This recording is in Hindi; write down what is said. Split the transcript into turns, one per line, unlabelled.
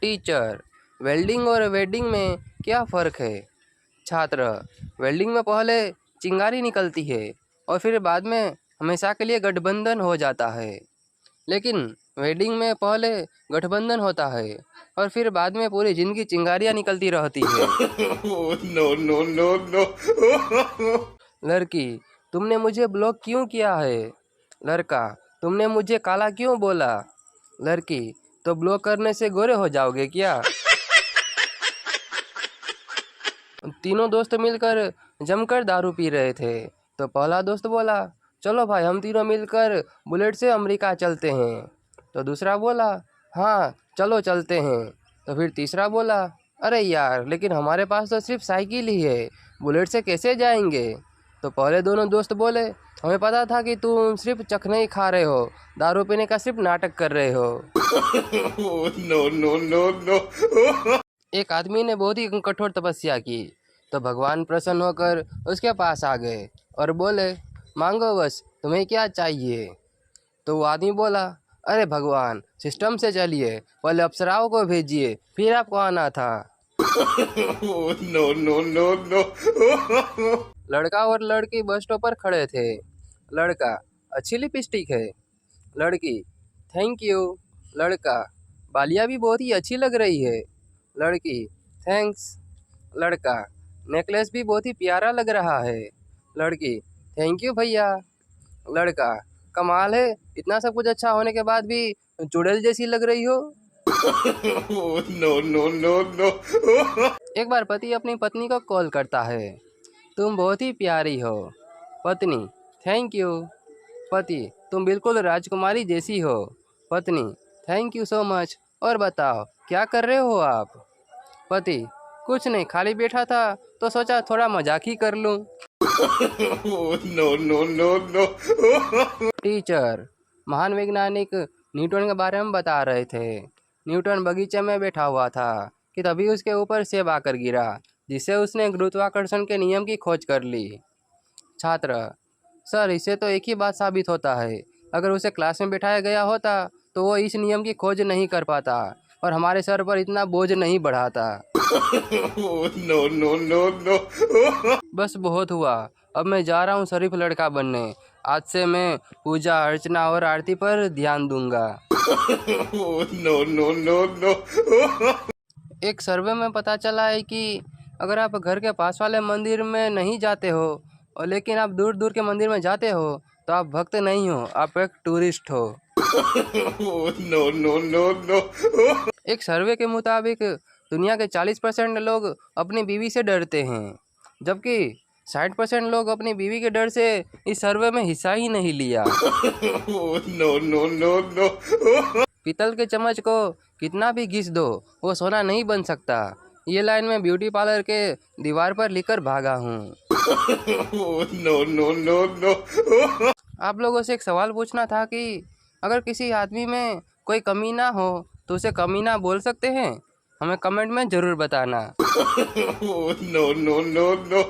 टीचर, वेल्डिंग और वेडिंग में क्या फ़र्क है? छात्र, वेल्डिंग में पहले चिंगारी निकलती है और फिर बाद में हमेशा के लिए गठबंधन हो जाता है, लेकिन वेडिंग में पहले गठबंधन होता है और फिर बाद में पूरी जिंदगी चिंगारियाँ निकलती रहती है।
No no no no.
लड़की, तुमने मुझे ब्लॉक क्यों किया है? लड़का, तुमने मुझे काला क्यों बोला? लड़की, तो ब्लॉक करने से गोरे हो जाओगे क्या? तीनों दोस्त मिलकर जमकर दारू पी रहे थे, तो पहला दोस्त बोला, चलो भाई हम तीनों मिलकर बुलेट से अमेरिका चलते हैं। तो दूसरा बोला, हाँ चलो चलते हैं। तो फिर तीसरा बोला, अरे यार लेकिन हमारे पास तो सिर्फ साइकिल ही है, बुलेट से कैसे जाएंगे? तो पहले दोनों दोस्त बोले, हमें पता था कि तुम सिर्फ चखने ही खा रहे हो, दारू पीने का सिर्फ नाटक कर रहे हो।
No no no no.
एक आदमी ने बहुत ही कठोर तपस्या की, तो भगवान प्रसन्न होकर उसके पास आ गए और बोले, मांगो बस तुम्हें क्या चाहिए? तो वो आदमी बोला, अरे भगवान सिस्टम से चलिए, पहले अप्सराओं को भेजिए फिर आपको आना था।
No no no no.
लड़का और लड़की बस स्टॉप पर खड़े थे। लड़का, अच्छी लिपस्टिक है। लड़की, थैंक यू। लड़का, बालियाँ भी बहुत ही अच्छी लग रही है। लड़की, थैंक्स। लड़का, नेकलेस भी बहुत ही प्यारा लग रहा है। लड़की, थैंक यू भैया। लड़का, कमाल है, इतना सब कुछ अच्छा होने के बाद भी चुड़ैल जैसी लग रही हो।
No no no no.
एक बार पति अपनी पत्नी को कॉल करता है, तुम बहुत ही प्यारी हो। पत्नी, थैंक यू। पति, तुम बिल्कुल राजकुमारी जैसी हो। पत्नी, थैंक यू सो मच। और बताओ क्या कर रहे हो आप? पति, कुछ नहीं, खाली बैठा था तो सोचा थोड़ा मजाक ही कर लूं।
No no no no.
Teacher, महान वैज्ञानिक न्यूटन के बारे में बता रहे थे। न्यूटन बगीचे में बैठा हुआ था कि तभी उसके ऊपर सेब आकर गिरा, जिससे उसने गुरुत्वाकर्षण के नियम की खोज कर ली। छात्र, सर इससे तो एक ही बात साबित होता है, अगर उसे क्लास में बिठाया गया होता तो वो इस नियम की खोज नहीं कर पाता और हमारे सर पर इतना बोझ नहीं बढ़ाता।
No no no no.
बस बहुत हुआ, अब मैं जा रहा हूँ शरीफ लड़का बनने। आज से मैं पूजा अर्चना और आरती पर ध्यान दूंगा।
No no no no.
एक सर्वे में पता चला है कि अगर आप घर के पास वाले मंदिर में नहीं जाते हो और लेकिन आप दूर दूर के मंदिर में जाते हो तो आप भक्त नहीं हो, आप एक टूरिस्ट हो।
No no no no.
एक सर्वे के मुताबिक दुनिया के 40% लोग अपनी बीवी से डरते हैं, जबकि 60% लोग अपनी बीवी के डर से इस सर्वे में हिस्सा ही नहीं लिया।
No no no no.
पीतल के चम्मच को कितना भी घिस दो वो सोना नहीं बन सकता। ये लाइन मैं ब्यूटी पार्लर के दीवार पर लिखकर भागा हूँ।
No no no no.
आप लोगों से एक सवाल पूछना था कि अगर किसी आदमी में कोई कमी ना हो तो उसे कमीना बोल सकते हैं? हमें कमेंट में ज़रूर बताना।
No no no no.